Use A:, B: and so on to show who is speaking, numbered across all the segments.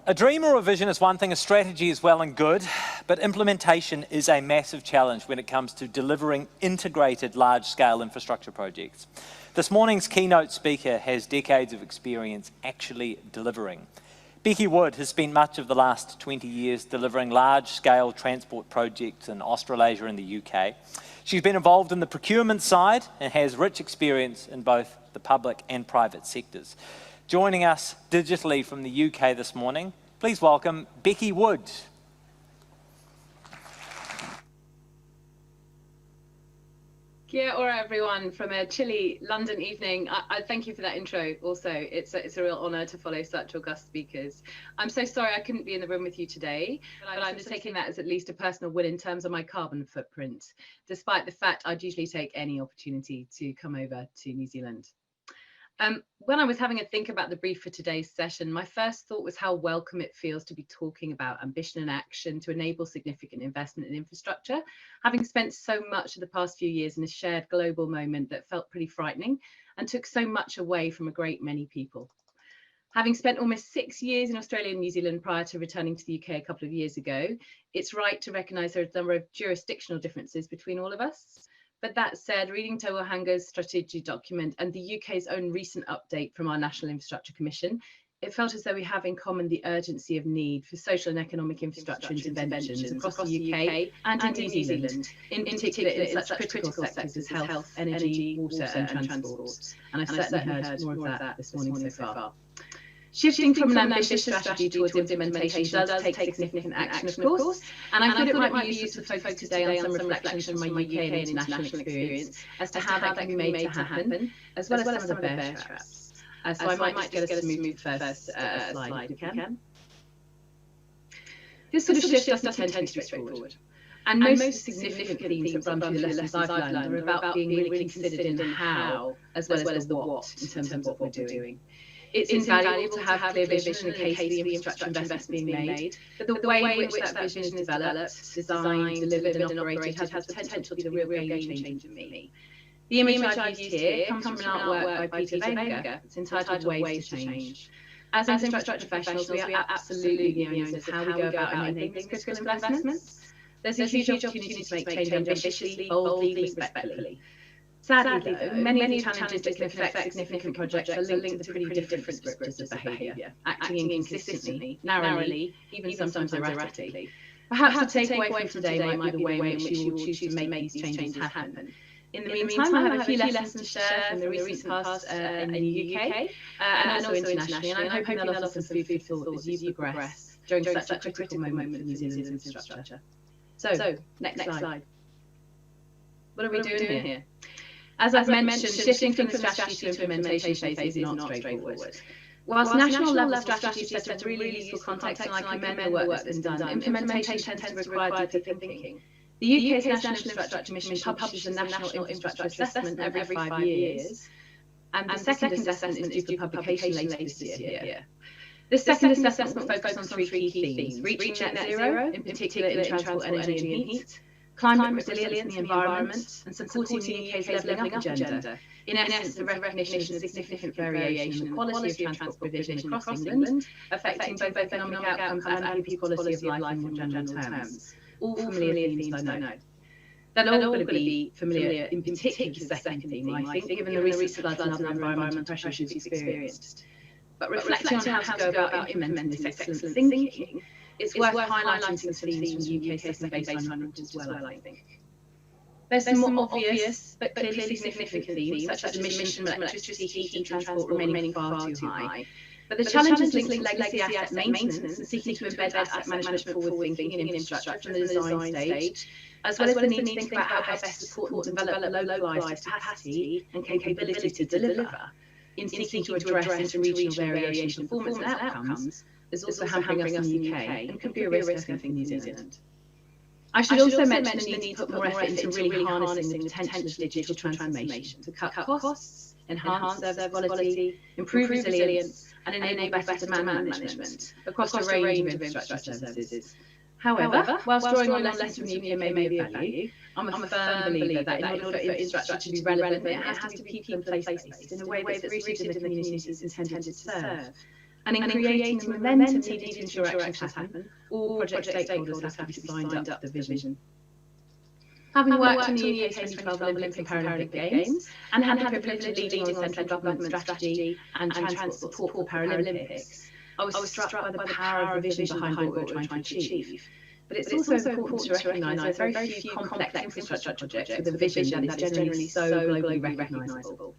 A: A dream or a vision is one thing, a strategy is well and good, but implementation is a massive challenge when it comes to delivering integrated large-scale infrastructure projects. This morning's keynote speaker has decades of experience actually delivering. Becky Wood has spent much of the last 20 years delivering large-scale transport projects in Australasia and the UK. She's been involved in the procurement side and has rich experience in both the public and private sectors. Joining us digitally from the UK this morning, please welcome Becky Wood.
B: Kia ora everyone from a chilly London evening. I thank you for that intro also. It's a real honour to follow such august speakers. I'm so sorry I couldn't be in the room with you today, but I'm just taking that as at least a personal win in terms of my carbon footprint, despite the fact I'd usually take any opportunity to come over to New Zealand. When I was having a think about the brief for today's session, my first thought was how welcome it feels to be talking about ambition and action to enable significant investment in infrastructure, having spent so much of the past few years in a shared global moment that felt pretty frightening and took so much away from a great many people. Having spent almost 6 years in Australia and New Zealand prior to returning to the UK a couple of years ago, it's right to recognise there are a number of jurisdictional differences between all of us. But that said, reading Te Wahanga's strategy document and the UK's own recent update from our National Infrastructure Commission, it felt as though we have in common the urgency of need for social and economic infrastructure interventions across the UK and in New Zealand, in particular in such critical sectors as health, energy, water and transport. And I've certainly heard more of that this morning so far. Shifting from an ambitious strategy towards implementation does take significant action, of course, and I thought it might be useful to focus today on some reflections from my UK and international experience as to how that can be made to happen, as well as some of the bear traps. So I might just get us to move to the first slide, if we can. This sort of shift doesn't tend to be straightforward. And most significant themes that run through the lessons I've learned are about being really considered in the how, as well as the what, in terms of what we're doing. It's invaluable to have clear vision in the case the infrastructure investments being made, but the way in which that vision is developed, designed, delivered and operated has the potential to be the real game changer for me. The image I've used here comes from an artwork by Peter Wenger. It's entitled Ways to Change. As infrastructure professionals, we are absolutely the owners of how we go about enabling these critical investments. There's a huge opportunity to make change ambitiously, boldly, respectfully. Sadly, though, many of the challenges that can affect significant projects are linked to pretty different descriptors of behaviour, acting inconsistently, narrowly, even sometimes erratically. Perhaps the takeaway from today might be the way in which you will choose to make these changes happen. In the meantime, I have a few lessons to share from the recent past in the UK and also internationally, and I'm hoping they'll offer some food for thought as you progress during such a critical moment for New Zealand's infrastructure. So, next slide. What are we doing here? As I've mentioned, shifting from the strategy to implementation phase is not straightforward. Whilst national level strategies set a really useful context and I commend the work that's been done, implementation tends to require deeper thinking. The UK's National Infrastructure Commission publishes a National Infrastructure Assessment every 5 years, and the second assessment is due for publication later this year. This second assessment will focus on three key themes: reaching net zero, in particular in transport, energy and heat, climate resilience in the environment, and supporting the UK's levelling up agenda. In essence, the recognition of significant variation in the quality of transport provision across England, affecting both economic outcomes and people's quality of life in more general terms. All familiar themes, I know. They're all going to be familiar, in particular to the second theme, I think, given the recent floods and other environmental pressures we've experienced. But reflecting on how to go about implementing this excellent thinking, it's worth highlighting some themes from the UK's second baseline report as well, I think. There's some more obvious but clearly significant themes, such as emissions from electricity, heat and transport remaining far too high. But the challenges linked to legacy asset maintenance and seeking to embed asset management forward thinking in infrastructure from the design stage, as well as the need to think about how best to support and develop localised capacity and capability to deliver in seeking to address interregional variation in performance and outcomes, is also hampering us in the UK and could be a risk, I think, in New Zealand. I should also mention the need to put more effort into really harnessing the potential of digital transformation to cut costs, enhance service quality, improve resilience, and enable better demand management across a range of infrastructure services. However, whilst drawing on lessons from the UK may be of value, I'm a firm believer that in order for infrastructure to be relevant, it has to be people and place-based in a way that's rooted in the communities it's intended to serve. And in creating the momentum needed to ensure actions happen, all project stakeholders have to be signed up to the vision. Having worked on the UK's 2012 Olympic and Paralympic Games and had the privilege of leading on central government strategy and transport support for Paralympics, I was struck by the power of the vision behind what we were trying to achieve. But it's also important to recognise there are very few complex infrastructure projects with a vision that is generally so globally recognisable.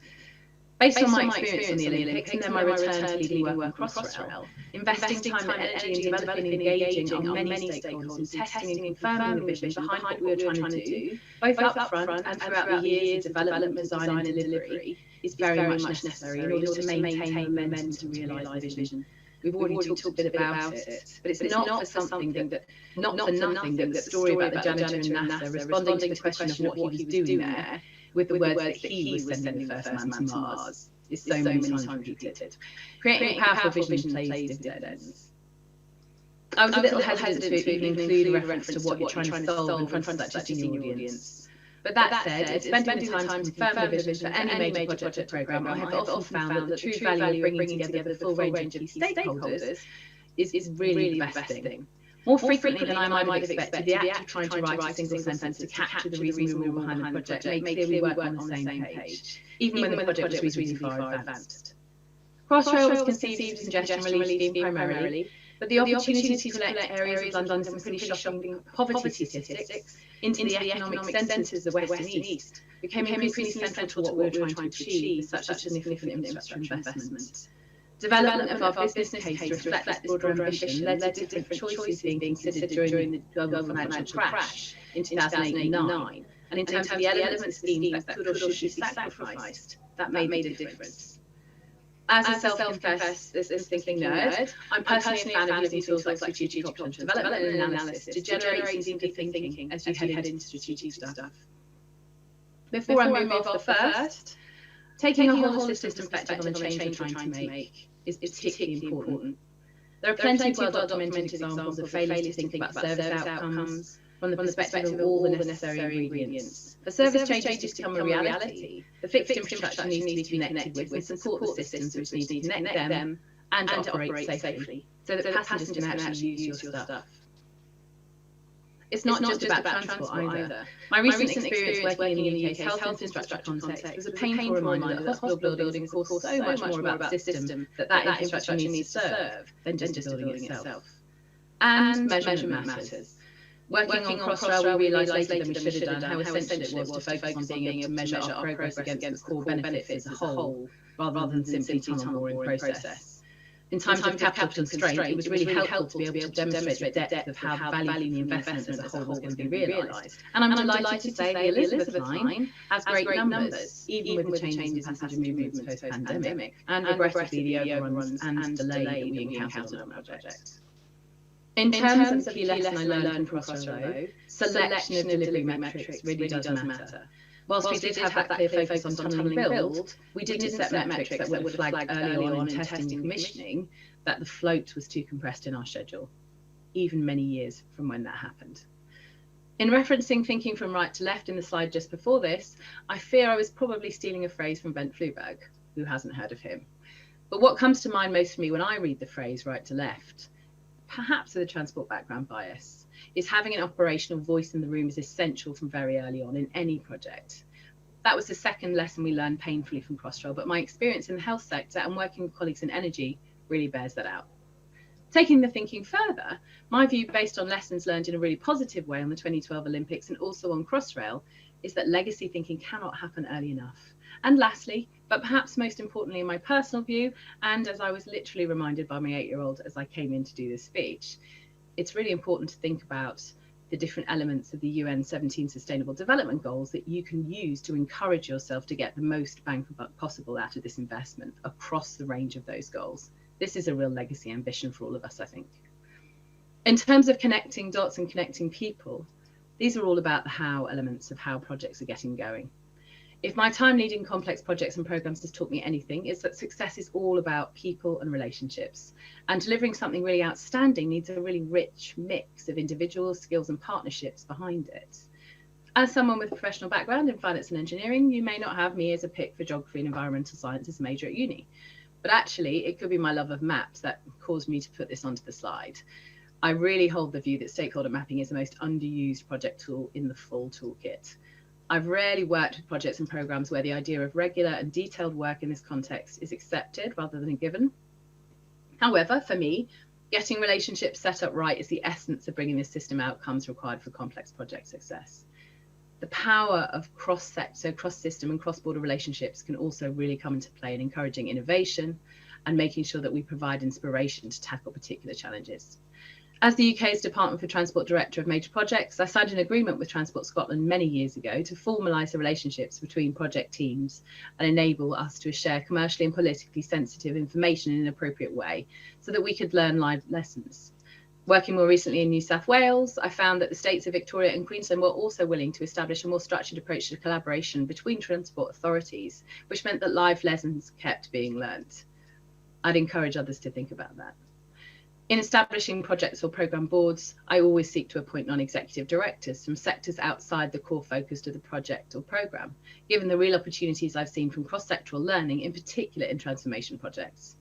B: Based on my experience on the Olympics and then my return to leading work on Crossrail, investing time and energy in developing and engaging on many stakeholders in testing and confirming the vision behind what we were trying to do, both up front and throughout the years of development, design and delivery, is very much necessary in order to maintain momentum to realise the vision. We've already talked a bit about it, but it's not for something that, not for nothing that the story about the janitor in NASA responding to the question of what he was doing there, with the words that he was sending the first man to Mars, is so many times repeated. Creating a powerful vision plays dividends. I was a little hesitant to even include a reference to what you're trying to solve in front of such a senior audience. But that said, spending the time to confirm the vision for any major project programme, I have often found that the true value of bringing together the full range of key stakeholders is really the best thing. More frequently than I might have expected, the act of trying to write a single sentence to capture the reason we were behind the project made clear we weren't on the same page, even when the project was reasonably far advanced. Crossrail was conceived as a congestion relief scheme primarily, but the opportunity to collect areas of London some pretty shocking poverty statistics into the economic centres of West and East became increasingly central to what we were trying to achieve with such a significant infrastructure investment. Development of our business case to reflect this broader ambition led to different choices being considered during the global financial crash in 2008-9, and in terms of the elements of schemes that could or should be sacrificed, that made a difference. As a self-confessed thinking nerd, I'm personally a fan of using tools like strategic options development and analysis to generate some deep thinking as you head into strategic stuff. Before I move off first, taking a holistic perspective on the change we're trying to make is particularly important. There are plenty of well-documented examples of failures to think about service outcomes from the perspective of all the necessary ingredients. For service changes to become a reality, the fixed infrastructure needs to be connected with and support the systems which need to connect them and operate safely, so that passengers can actually use your stuff. It's not just about transport either. My recent experience working in the UK's health infrastructure context was a painful reminder that hospital buildings are so much more about the system that infrastructure needs to serve than just the building itself. And measurement matters. Working on Crossrail, we realised later than we should have done how essential it was to focus on being able to measure our progress against the core benefits as a whole, rather than simply tunnel-boring process. In times of capital constraint, it was really helpful to be able to demonstrate the depth of how the value in the investment as a whole was going to be realised. And I'm delighted to say the Elizabeth line has great numbers, even with the changes in passenger movements post-pandemic, and regrettably the overruns and delay that we encountered on our project. In terms of the key lesson I learned from Crossrail, though, selection of delivery metrics really does matter. Whilst we did have that clear focus on tunnel and build, we didn't set metrics that would have flagged early on in testing and commissioning that the float was too compressed in our schedule, even many years from when that happened. In referencing thinking from right to left in the slide just before this, I fear I was probably stealing a phrase from Bent Fluberg, who hasn't heard of him. But what comes to mind most for me when I read the phrase right to left, perhaps with a transport background bias, is having an operational voice in the room is essential from very early on in any project. That was the second lesson we learned painfully from Crossrail, but my experience in the health sector and working with colleagues in energy really bears that out. Taking the thinking further, my view based on lessons learned in a really positive way on the 2012 Olympics and also on Crossrail is that legacy thinking cannot happen early enough. And lastly, but perhaps most importantly in my personal view, and as I was literally reminded by my 8-year-old as I came in to do this speech, it's really important to think about the different elements of the UN 17 Sustainable Development Goals that you can use to encourage yourself to get the most bang for buck possible out of this investment across the range of those goals. This is a real legacy ambition for all of us, I think. In terms of connecting dots and connecting people, these are all about the how elements of how projects are getting going. If my time leading complex projects and programs has taught me anything, it's that success is all about people and relationships. And delivering something really outstanding needs a really rich mix of individual skills and partnerships behind it. As someone with a professional background in finance and engineering, you may not have me as a pick for geography and environmental sciences major at uni. But actually, it could be my love of maps that caused me to put this onto the slide. I really hold the view that stakeholder mapping is the most underused project tool in the full toolkit. I've rarely worked with projects and programs where the idea of regular and detailed work in this context is accepted rather than given. However, for me, getting relationships set up right is the essence of bringing the system outcomes required for complex project success. The power of cross-sector, cross-system and cross-border relationships can also really come into play in encouraging innovation and making sure that we provide inspiration to tackle particular challenges. As the UK's Department for Transport Director of Major Projects, I signed an agreement with Transport Scotland many years ago to formalise the relationships between project teams and enable us to share commercially and politically sensitive information in an appropriate way so that we could learn live lessons. Working more recently in New South Wales, I found that the states of Victoria and Queensland were also willing to establish a more structured approach to collaboration between transport authorities, which meant that live lessons kept being learnt. I'd encourage others to think about that. In establishing projects or programme boards, I always seek to appoint non-executive directors from sectors outside the core focus of the project or programme, given the real opportunities I've seen from cross-sectoral learning, in particular in transformation projects.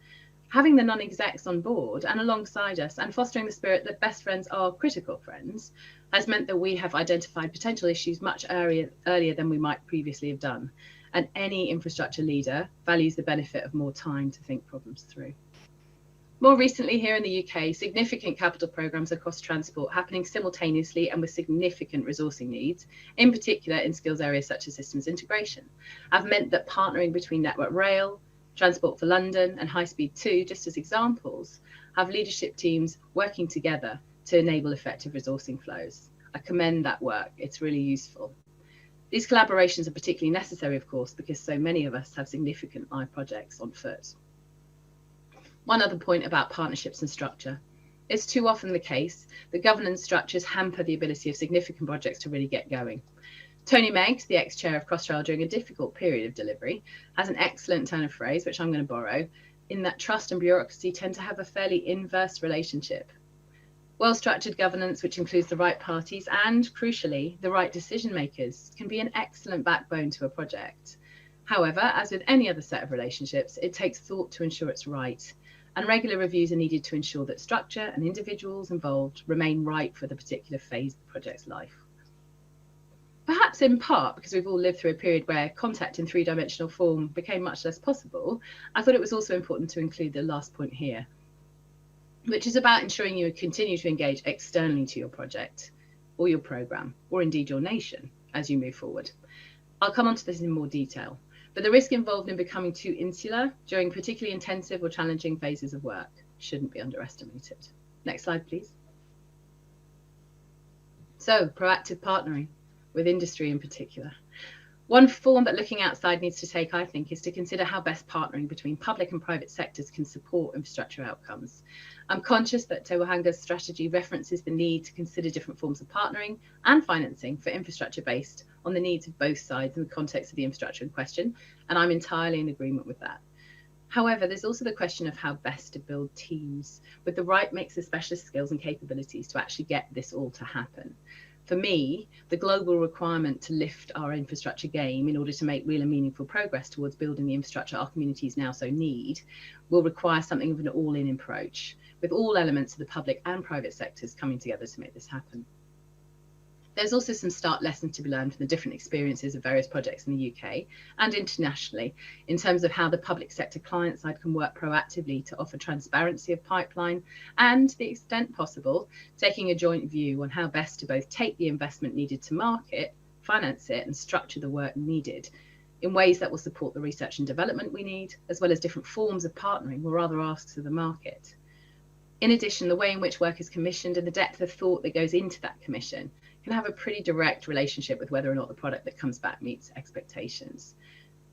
B: Having the non-execs on board and alongside us and fostering the spirit that best friends are critical friends has meant that we have identified potential issues much earlier than we might previously have done. And any infrastructure leader values the benefit of more time to think problems through. More recently here in the UK, significant capital programmes across transport happening simultaneously and with significant resourcing needs, in particular in skills areas such as systems integration, have meant that partnering between Network Rail, Transport for London and High Speed 2, just as examples, have leadership teams working together to enable effective resourcing flows. I commend that work, it's really useful. These collaborations are particularly necessary, of course, because so many of us have significant live projects on foot. One other point about partnerships and structure. It's too often the case that governance structures hamper the ability of significant projects to really get going. Tony Meggs, the ex-chair of Crossrail during a difficult period of delivery, has an excellent turn of phrase, which I'm going to borrow, in that trust and bureaucracy tend to have a fairly inverse relationship. Well-structured governance, which includes the right parties and, crucially, the right decision makers, can be an excellent backbone to a project. However, as with any other set of relationships, it takes thought to ensure it's right, and regular reviews are needed to ensure that structure and individuals involved remain right for the particular phase of the project's life. Perhaps in part because we've all lived through a period where contact in three-dimensional form became much less possible, I thought it was also important to include the last point here, which is about ensuring you continue to engage externally to your project or your programme, or indeed your nation, as you move forward. I'll come on to this in more detail, but the risk involved in becoming too insular during particularly intensive or challenging phases of work shouldn't be underestimated. Next slide, please. So, proactive partnering with industry in particular. One form that looking outside needs to take, I think, is to consider how best partnering between public and private sectors can support infrastructure outcomes. I'm conscious that Tewahanga's strategy references the need to consider different forms of partnering and financing for infrastructure based on the needs of both sides in the context of the infrastructure in question, and I'm entirely in agreement with that. However, there's also the question of how best to build teams with the right mix of specialist skills and capabilities to actually get this all to happen. For me, the global requirement to lift our infrastructure game in order to make real and meaningful progress towards building the infrastructure our communities now so need will require something of an all-in approach, with all elements of the public and private sectors coming together to make this happen. There's also some stark lessons to be learned from the different experiences of various projects in the UK and internationally in terms of how the public sector client side can work proactively to offer transparency of pipeline and, to the extent possible, taking a joint view on how best to both take the investment needed to market, finance it and structure the work needed in ways that will support the research and development we need, as well as different forms of partnering or other asks of the market. In addition, the way in which work is commissioned and the depth of thought that goes into that commission can have a pretty direct relationship with whether or not the product that comes back meets expectations.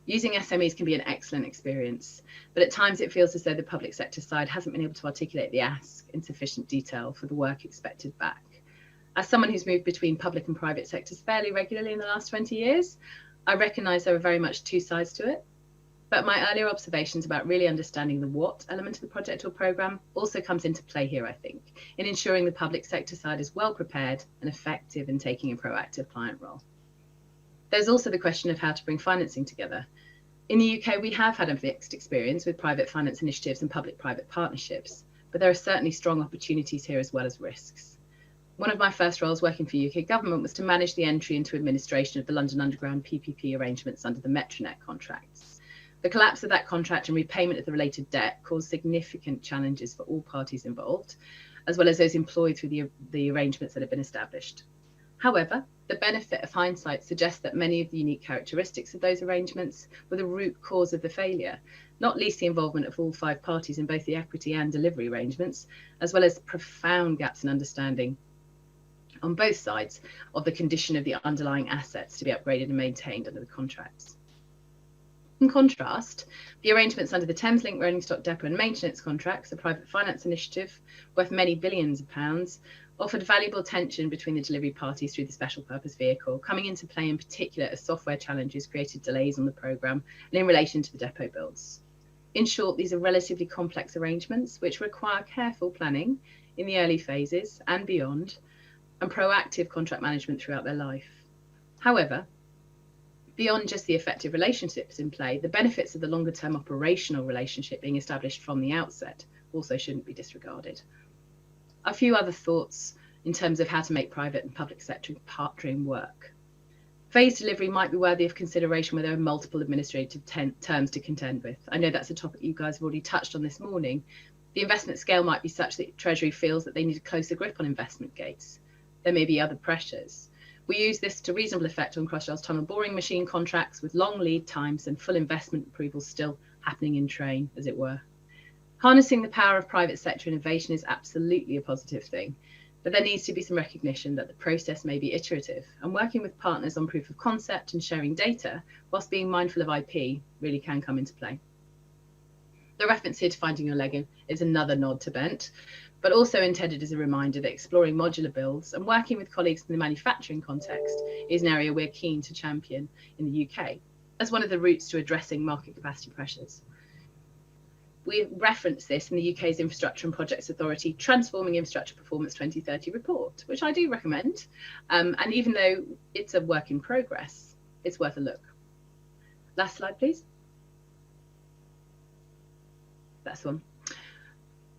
B: Using SMEs can be an excellent experience, but at times it feels as though the public sector side hasn't been able to articulate the ask in sufficient detail for the work expected back. As someone who's moved between public and private sectors fairly regularly in the last 20 years, I recognise there are very much two sides to it. But my earlier observations about really understanding the what element of the project or programme also comes into play here, I think, in ensuring the public sector side is well prepared and effective in taking a proactive client role. There's also the question of how to bring financing together. In the UK, we have had a mixed experience with private finance initiatives and public-private partnerships, but there are certainly strong opportunities here as well as risks. One of my first roles working for UK government was to manage the entry into administration of the London Underground PPP arrangements under the Metronet contracts. The collapse of that contract and repayment of the related debt caused significant challenges for all parties involved, as well as those employed through the arrangements that had been established. However, the benefit of hindsight suggests that many of the unique characteristics of those arrangements were the root cause of the failure, not least the involvement of all 5 parties in both the equity and delivery arrangements, as well as profound gaps in understanding on both sides of the condition of the underlying assets to be upgraded and maintained under the contracts. In contrast, the arrangements under the Thameslink rolling stock depot and maintenance contracts, a private finance initiative worth many billions of pounds, offered valuable tension between the delivery parties through the special purpose vehicle, coming into play in particular as software challenges created delays on the programme and in relation to the depot builds. In short, these are relatively complex arrangements which require careful planning in the early phases and beyond, and proactive contract management throughout their life. However, beyond just the effective relationships in play, the benefits of the longer term operational relationship being established from the outset also shouldn't be disregarded. A few other thoughts in terms of how to make private and public sector partnering work. Phased delivery might be worthy of consideration where there are multiple administrative terms to contend with. I know that's a topic you guys have already touched on this morning. The investment scale might be such that Treasury feels that they need a closer grip on investment gates. There may be other pressures. We use this to reasonable effect on Crossrail's tunnel boring machine contracts with long lead times and full investment approvals still happening in train, as it were. Harnessing the power of private sector innovation is absolutely a positive thing, but there needs to be some recognition that the process may be iterative, and working with partners on proof of concept and sharing data whilst being mindful of IP really can come into play. The reference here to finding your Lego is another nod to Bent, but also intended as a reminder that exploring modular builds and working with colleagues in the manufacturing context is an area we're keen to champion in the UK as one of the routes to addressing market capacity pressures. We reference this in the UK's Infrastructure and Projects Authority Transforming Infrastructure Performance 2030 report, which I do recommend. And even though it's a work in progress, it's worth a look. Last slide, please. That's one.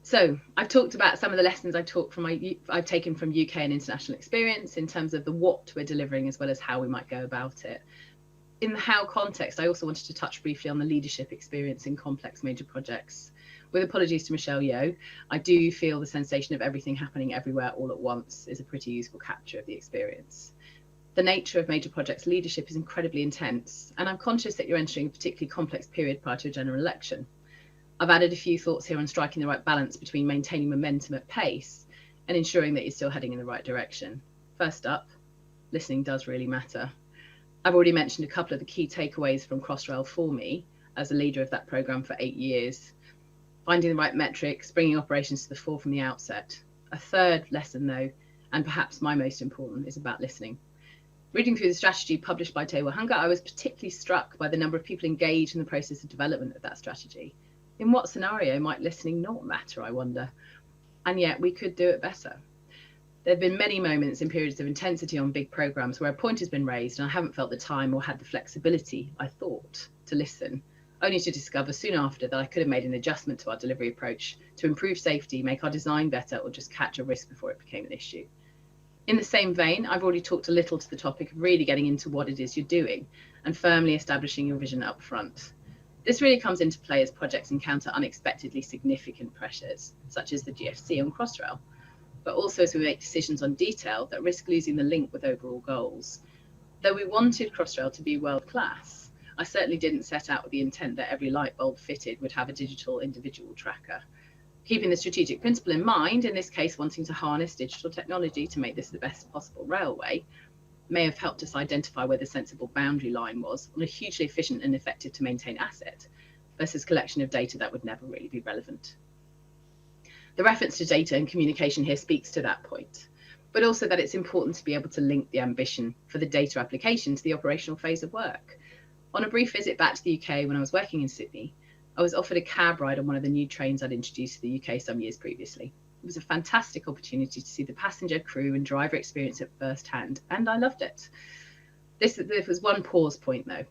B: So I've talked about some of the lessons I've taken from UK and international experience in terms of the what we're delivering as well as how we might go about it. In the how context, I also wanted to touch briefly on the leadership experience in complex major projects. With apologies to Michelle Yeoh, I do feel the sensation of everything happening everywhere all at once is a pretty useful capture of the experience. The nature of major projects leadership is incredibly intense, and I'm conscious that you're entering a particularly complex period prior to a general election. I've added a few thoughts here on striking the right balance between maintaining momentum at pace and ensuring that you're still heading in the right direction. First up, listening does really matter. I've already mentioned a couple of the key takeaways from Crossrail for me as a leader of that programme for 8 years. Finding the right metrics, bringing operations to the fore from the outset. A third lesson though, and perhaps my most important, is about listening. Reading through the strategy published by Tewa Hunga, I was particularly struck by the number of people engaged in the process of development of that strategy. In what scenario might listening not matter, I wonder? And yet we could do it better. There have been many moments in periods of intensity on big programmes where a point has been raised and I haven't felt the time or had the flexibility, I thought, to listen, only to discover soon after that I could have made an adjustment to our delivery approach to improve safety, make our design better, or just catch a risk before it became an issue. In the same vein, I've already talked a little to the topic of really getting into what it is you're doing and firmly establishing your vision up front. This really comes into play as projects encounter unexpectedly significant pressures, such as the GFC on Crossrail, but also as we make decisions on detail that risk losing the link with overall goals. Though we wanted Crossrail to be world-class, I certainly didn't set out with the intent that every light bulb fitted would have a digital individual tracker. Keeping the strategic principle in mind, in this case wanting to harness digital technology to make this the best possible railway, may have helped us identify where the sensible boundary line was on a hugely efficient and effective to maintain asset versus collection of data that would never really be relevant. The reference to data and communication here speaks to that point, but also that it's important to be able to link the ambition for the data application to the operational phase of work. On a brief visit back to the UK when I was working in Sydney, I was offered a cab ride on one of the new trains I'd introduced to the UK some years previously. It was a fantastic opportunity to see the passenger, crew and driver experience at first hand, and I loved it. This was one pause point though.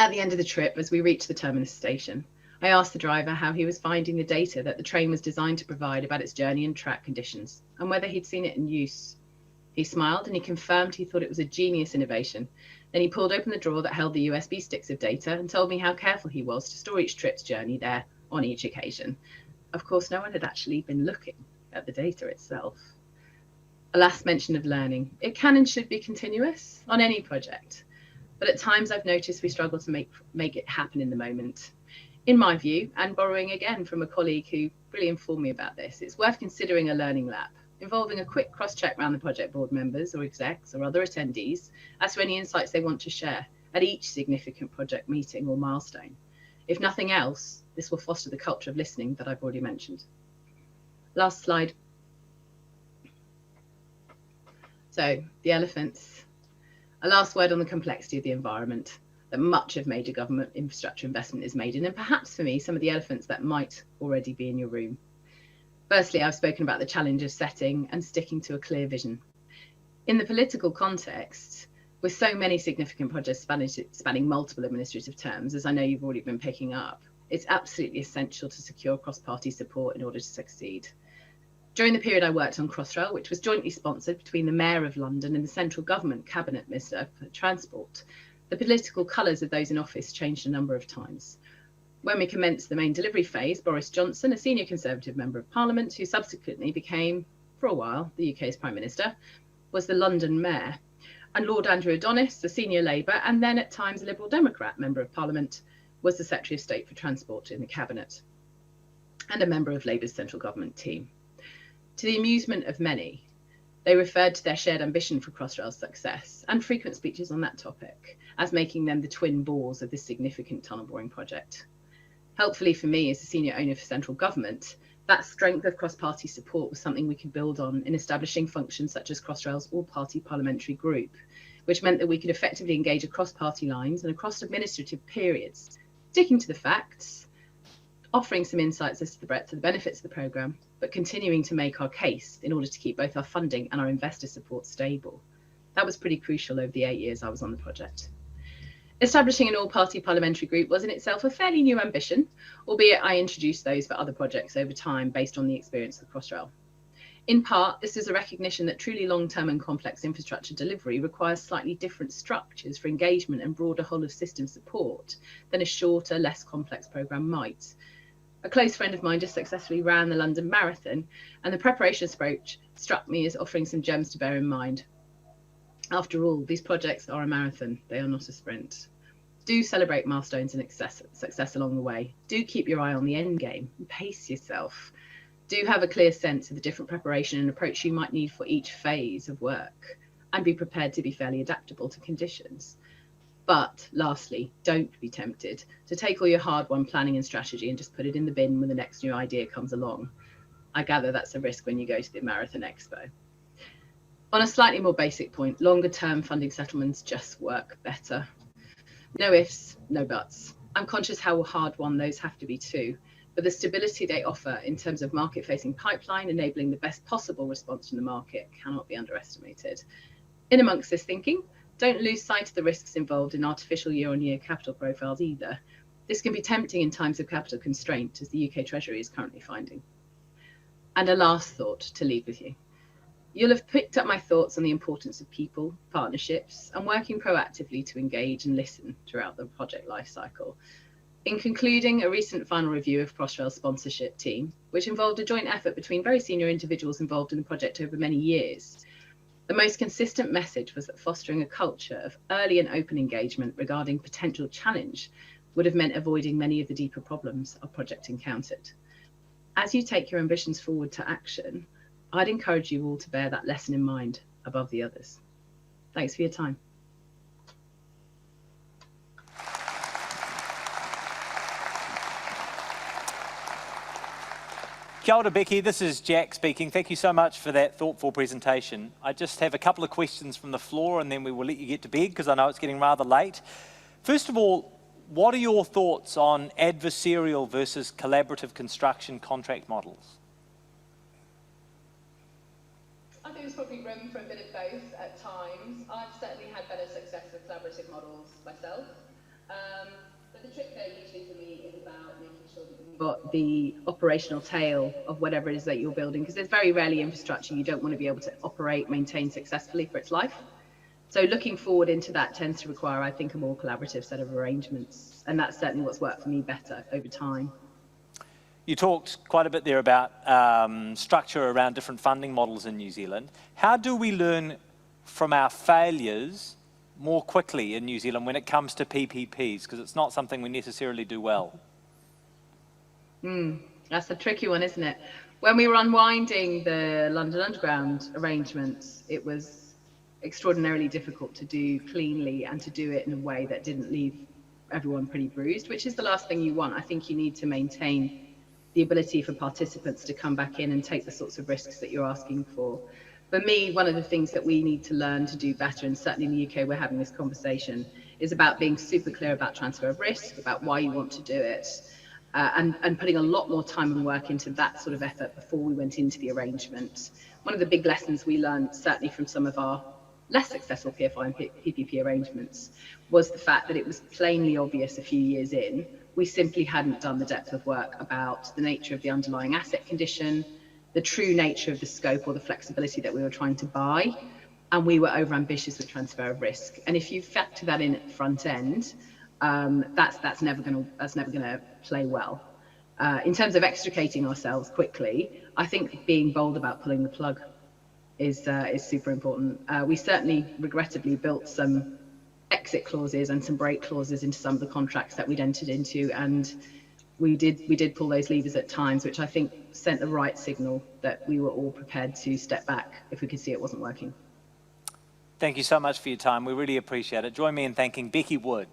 B: At the end of the trip, as we reached the terminus station, I asked the driver how he was finding the data that the train was designed to provide about its journey and track conditions, and whether he'd seen it in use. He smiled and he confirmed he thought it was a genius innovation. Then he pulled open the drawer that held the USB sticks of data and told me how careful he was to store each trip's journey there on each occasion. Of course, no one had actually been looking at the data itself. A last mention of learning. It can and should be continuous on any project, but at times I've noticed we struggle to make it happen in the moment. In my view, and borrowing again from a colleague who really informed me about this, it's worth considering a learning lab, involving a quick cross-check around the project board members or execs or other attendees as to any insights they want to share at each significant project meeting or milestone. If nothing else, this will foster the culture of listening that I've already mentioned. Last slide. So, the elephants. A last word on the complexity of the environment that much of major government infrastructure investment is made in, and perhaps for me, some of the elephants that might already be in your room. Firstly, I've spoken about the challenge of setting and sticking to a clear vision. In the political context, with so many significant projects spanning multiple administrative terms, as I know you've already been picking up, it's absolutely essential to secure cross-party support in order to succeed. During the period I worked on Crossrail, which was jointly sponsored between the Mayor of London and the Central Government Cabinet Minister for Transport, the political colours of those in office changed a number of times. When we commenced the main delivery phase, Boris Johnson, a senior Conservative Member of Parliament, who subsequently became, for a while, the UK's Prime Minister, was the London Mayor. And Lord Andrew Adonis, a senior Labour and then at times a Liberal Democrat Member of Parliament, was the Secretary of State for Transport in the Cabinet and a member of Labour's central government team. To the amusement of many, they referred to their shared ambition for Crossrail's success and frequent speeches on that topic as making them the twin bores of this significant tunnel boring project. Helpfully for me as a senior owner for central government, that strength of cross-party support was something we could build on in establishing functions such as Crossrail's all-party parliamentary group, which meant that we could effectively engage across party lines and across administrative periods, sticking to the facts, offering some insights as to the breadth of the benefits of the programme, but continuing to make our case in order to keep both our funding and our investor support stable. That was pretty crucial over the 8 years I was on the project. Establishing an all-party parliamentary group was in itself a fairly new ambition, albeit I introduced those for other projects over time based on the experience of Crossrail. In part, this is a recognition that truly long-term and complex infrastructure delivery requires slightly different structures for engagement and broader whole-of-system support than a shorter, less complex programme might. A close friend of mine just successfully ran the London Marathon, and the preparation approach struck me as offering some gems to bear in mind. After all, these projects are a marathon, they are not a sprint. Do celebrate milestones and success along the way. Do keep your eye on the end game and pace yourself. Do have a clear sense of the different preparation and approach you might need for each phase of work, and be prepared to be fairly adaptable to conditions. But lastly, don't be tempted to take all your hard-won planning and strategy and just put it in the bin when the next new idea comes along. I gather that's a risk when you go to the Marathon Expo. On a slightly more basic point, longer-term funding settlements just work better. No ifs, no buts. I'm conscious how hard-won those have to be too, but the stability they offer in terms of market-facing pipeline, enabling the best possible response from the market, cannot be underestimated. In amongst this thinking, don't lose sight of the risks involved in artificial year-on-year capital profiles either. This can be tempting in times of capital constraint, as the UK Treasury is currently finding. And a last thought to leave with you. You'll have picked up my thoughts on the importance of people, partnerships, and working proactively to engage and listen throughout the project lifecycle. In concluding a recent final review of Crossrail's sponsorship team, which involved a joint effort between very senior individuals involved in the project over many years, the most consistent message was that fostering a culture of early and open engagement regarding potential challenge would have meant avoiding many of the deeper problems our project encountered. As you take your ambitions forward to action, I'd encourage you all to bear that lesson in mind above the others. Thanks for your time.
A: Kia ora, Becky. This is Jack speaking. Thank you so much for that thoughtful presentation. I just have a couple of questions from the floor and then we will let you get to bed because I know it's getting rather late. First of all, what are your thoughts on adversarial versus collaborative construction contract models?
B: I think there's probably room for a bit of both at times. I've certainly had better success with collaborative models myself. But the trick there usually for me is about making sure that you've got the operational tail of whatever it is that you're building, because there's very rarely infrastructure you don't want to be able to operate, maintain successfully for its life. So looking forward into that tends to require, I think, a more collaborative set of arrangements. And that's certainly what's worked for me better over time.
A: You talked quite a bit there about structure around different funding models in New Zealand. How do we learn from our failures more quickly in New Zealand when it comes to PPPs? Because it's not something we necessarily do well.
B: That's a tricky one, isn't it? When we were unwinding the London Underground arrangements, it was extraordinarily difficult to do cleanly and to do it in a way that didn't leave everyone pretty bruised, which is the last thing you want. I think you need to maintain the ability for participants to come back in and take the sorts of risks that you're asking for. For me, one of the things that we need to learn to do better, and certainly in the UK we're having this conversation, is about being super clear about transfer of risk, about why you want to do it, and putting a lot more time and work into that sort of effort before we went into the arrangement. One of the big lessons we learned, certainly from some of our less successful PFI and PPP arrangements, was the fact that it was plainly obvious a few years in, we simply hadn't done the depth of work about the nature of the underlying asset condition, the true nature of the scope or the flexibility that we were trying to buy, and we were overambitious with transfer of risk. And if you factor that in at the front end, that's never going to play well. In terms of extricating ourselves quickly, I think being bold about pulling the plug is super important. We certainly regrettably built some exit clauses and some break clauses into some of the contracts that we'd entered into, and we did pull those levers at times, which I think sent the right signal that we were all prepared to step back if we could see it wasn't working.
A: Thank you so much for your time. We really appreciate it. Join me in thanking Becky Wood.